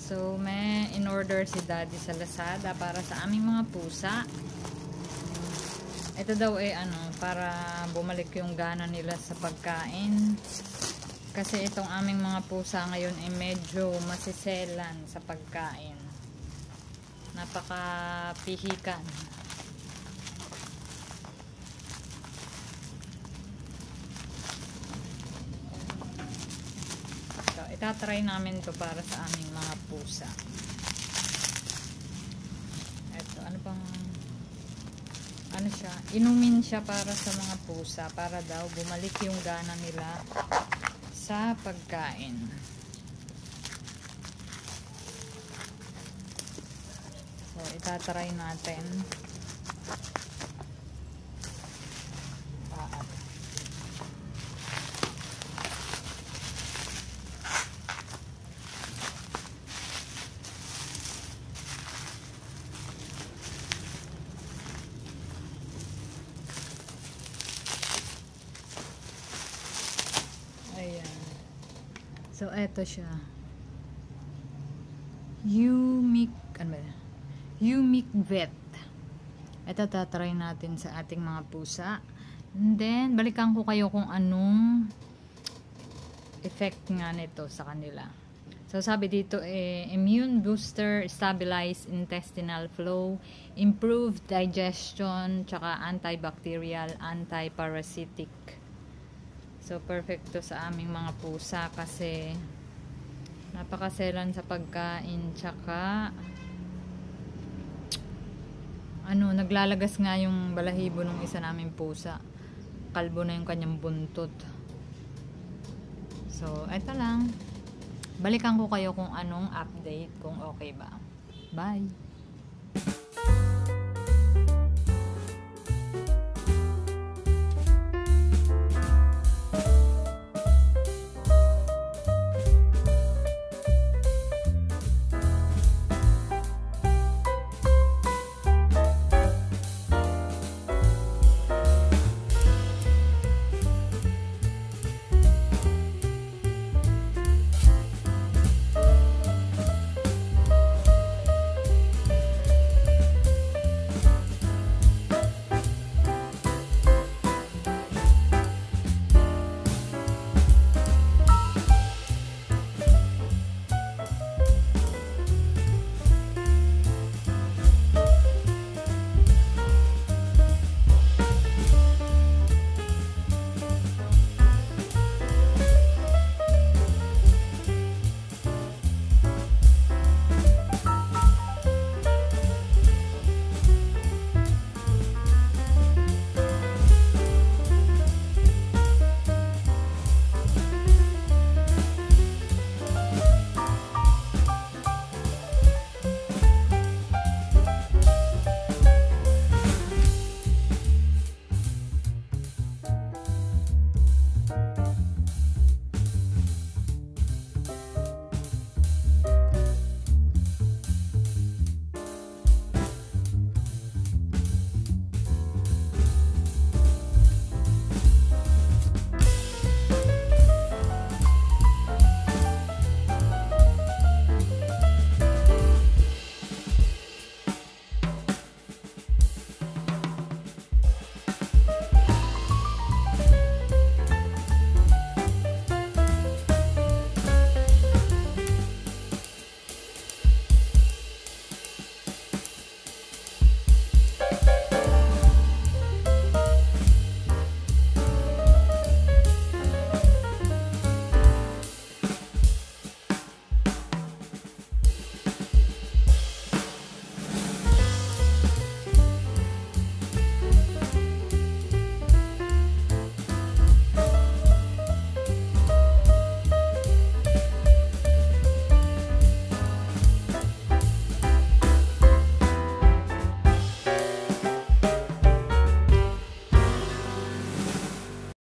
So, may in-order si Daddy sa Lazada para sa aming mga pusa. Ito daw ay para bumalik yung gana nila sa pagkain. Kasi itong aming mga pusa ngayon ay medyo masiselan sa pagkain. Napaka-pihikan. Itatry namin to para sa aming mga pusa. Ito, siya, inumin siya para sa mga pusa, para daw bumalik yung gana nila sa pagkain. So, itatry natin. Ayan. So, eto siya. Yumic Vet. Ito tatry natin sa ating mga pusa. And then, balikan ko kayo kung anong effect nga nito sa kanila. So, sabi dito immune booster, stabilize intestinal flow, improve digestion, tsaka antibacterial, antiparasitic. So, perfect to sa aming mga pusa kasi napakaselan sa pagkain, tsaka naglalagas nga yung balahibo ng isa naming pusa. Kalbo na yung kanyang buntot. So, eto lang. Balikan ko kayo kung anong update, kung okay ba. Bye!